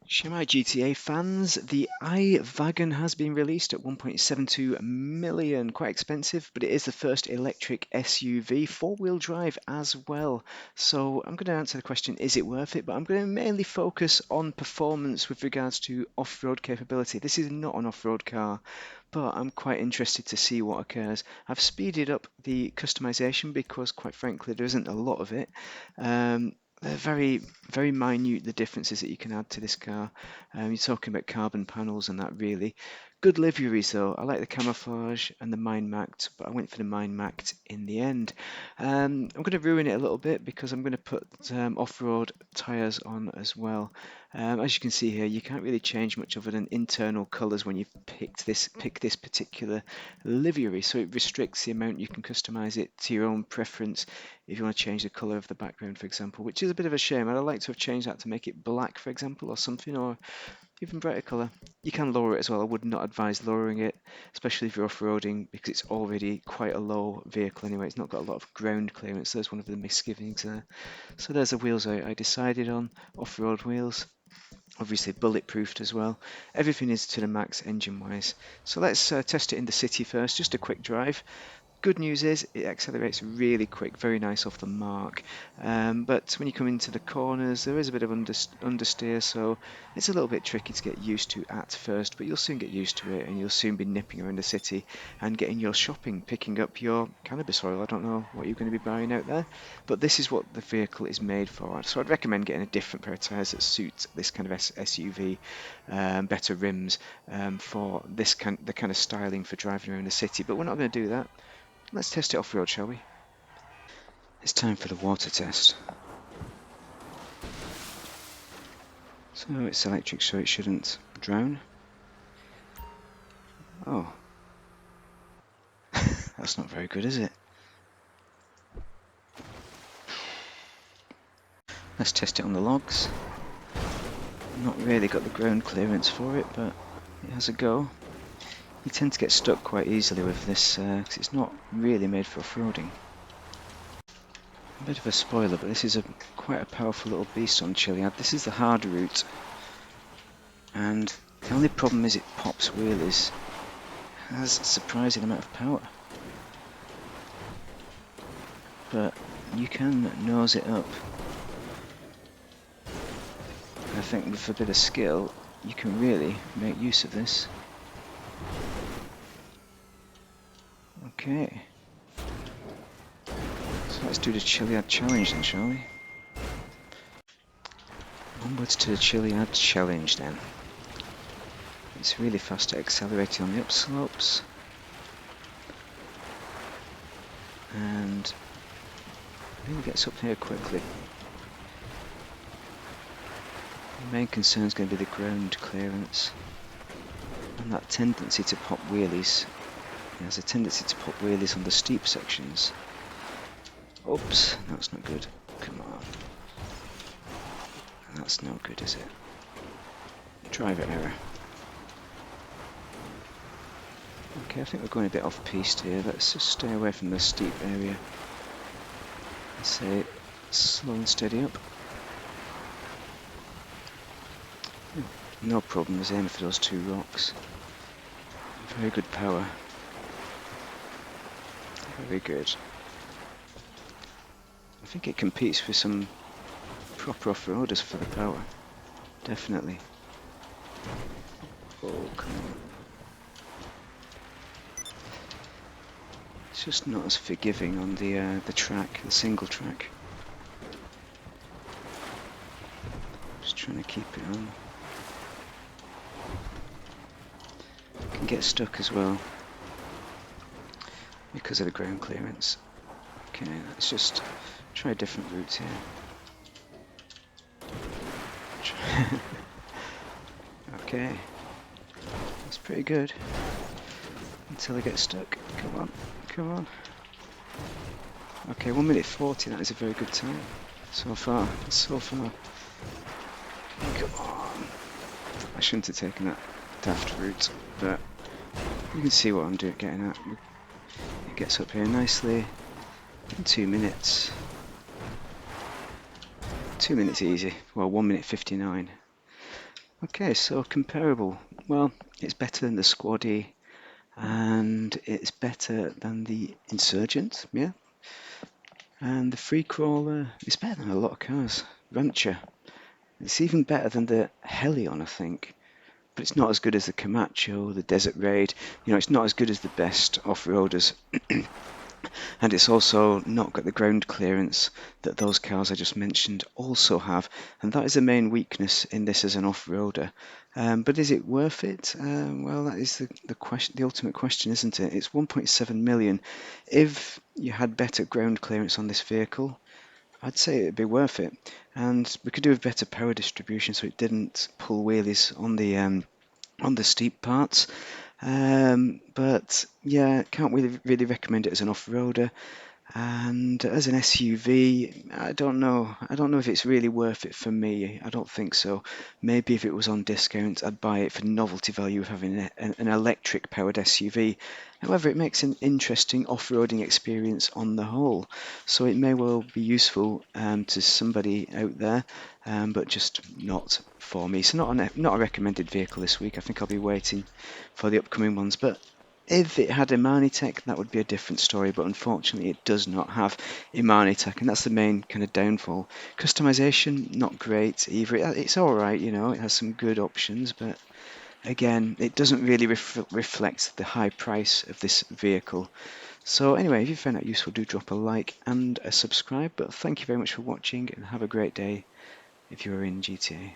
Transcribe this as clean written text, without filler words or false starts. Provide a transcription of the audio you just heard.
Shemai GTA fans, the i-wagen has been released at 1.72 million. Quite expensive, but it is the first electric SUV, four-wheel drive as well. So I'm going to answer the question, is it worth it? But I'm going to mainly focus on performance with regards to off-road capability. This is not an off-road car, but I'm quite interested to see what occurs. I've speeded up the customization because, quite frankly, there isn't a lot of it. They're very minute, the differences that you can add to this car. You're talking about carbon panels and that, really. Good liveries though. I like the camouflage and the Mind Mact, but I went for the Mind Mact in the end. I'm going to ruin it a little bit because I'm going to put off-road tyres on as well. As you can see here, you can't really change much other than internal colours when you've pick this particular livery, so it restricts the amount you can customize it to your own preference if you want to change the colour of the background, for example, which is a bit of a shame. I'd like to have changed that to make it black, for example, or something, or even brighter colour. You can lower it as well. I would not advise lowering it, especially if you're off-roading, because it's already quite a low vehicle anyway. It's not got a lot of ground clearance. There's one of the misgivings there. So there's the wheels I decided on, off-road wheels. Obviously bulletproofed as well. Everything is to the max engine-wise. So let's test it in the city first, just a quick drive. Good news is it accelerates really quick, very nice off the mark. But when you come into the corners, there is a bit of understeer, so it's a little bit tricky to get used to at first, but you'll soon get used to it and you'll soon be nipping around the city and getting your shopping, picking up your cannabis oil. I don't know what you're going to be buying out there, but this is what the vehicle is made for. So I'd recommend getting a different pair of tyres that suits this kind of SUV, better rims for the kind of styling for driving around the city, but we're not going to do that. Let's test it off-road, shall we? It's time for the water test. So it's electric, so it shouldn't drown. Oh. That's not very good, is it? Let's test it on the logs. Not really got the ground clearance for it, but it has a go. You tend to get stuck quite easily with this, because it's not really made for off-roading. A bit of a spoiler, but this is quite a powerful little beast on Chiliad. This is the hard route, and the only problem is it pops wheelies. It has a surprising amount of power, but you can nose it up. I think with a bit of skill you can really make use of this. Okay, so let's do the Chiliad challenge then, shall we? Onwards to the Chiliad challenge then. It's really fast at accelerating on the upslopes, and really gets up here quickly. The main concern is going to be the ground clearance and that tendency to pop wheelies. It has a tendency to pop wheelies on the steep sections. Oops, that's not good. Come on. That's no good, is it? Driver error. Okay, I think we're going a bit off-piste here. Let's just stay away from the steep area. Let's say slow and steady up. No problem, just aiming for those two rocks. Very good power. Very good. I think it competes with some proper off-roaders for the power. Definitely. Oh, come on. It's just not as forgiving on the track, the single track. Just trying to keep it on. Can get stuck as well because of the ground clearance. Okay, let's just try different routes here. Okay, that's pretty good until I get stuck. Come on, come on. Okay, 1 minute 40, that is a very good time so far. So far. Come on. I shouldn't have taken that daft route, but you can see what I'm getting at. It gets up here nicely in 2 minutes. 2 minutes easy. Well, 1 minute 59. Okay, so comparable. Well, it's better than the Squaddy, and it's better than the Insurgent, yeah. And the Free Crawler is better than a lot of cars. Rancher. It's even better than the Helion, I think. But it's not as good as the Camacho, the Desert Raid. It's not as good as the best off-roaders. And it's also not got the ground clearance that those cars I just mentioned also have, and that is the main weakness in this as an off-roader. But is it worth it? Well, that is the question, the ultimate question, isn't it? It's 1.7 million. If you had better ground clearance on this vehicle, I'd say it'd be worth it, and we could do a better power distribution so it didn't pull wheelies on the steep parts. But yeah, can't really recommend it as an off-roader. And as an SUV, I don't know. I don't know if it's really worth it for me. I don't think so. Maybe if it was on discount, I'd buy it for novelty value of having an electric powered SUV. However, it makes an interesting off-roading experience on the whole. So it may well be useful to somebody out there, but just not for me. So not a recommended vehicle this week. I think I'll be waiting for the upcoming ones. But if it had Imani tech, that would be a different story, but unfortunately it does not have Imani tech, and that's the main kind of downfall. Customization, not great either. It's alright, it has some good options, but again, it doesn't really reflect the high price of this vehicle. So anyway, if you found that useful, do drop a like and a subscribe, but thank you very much for watching, and have a great day if you're in GTA.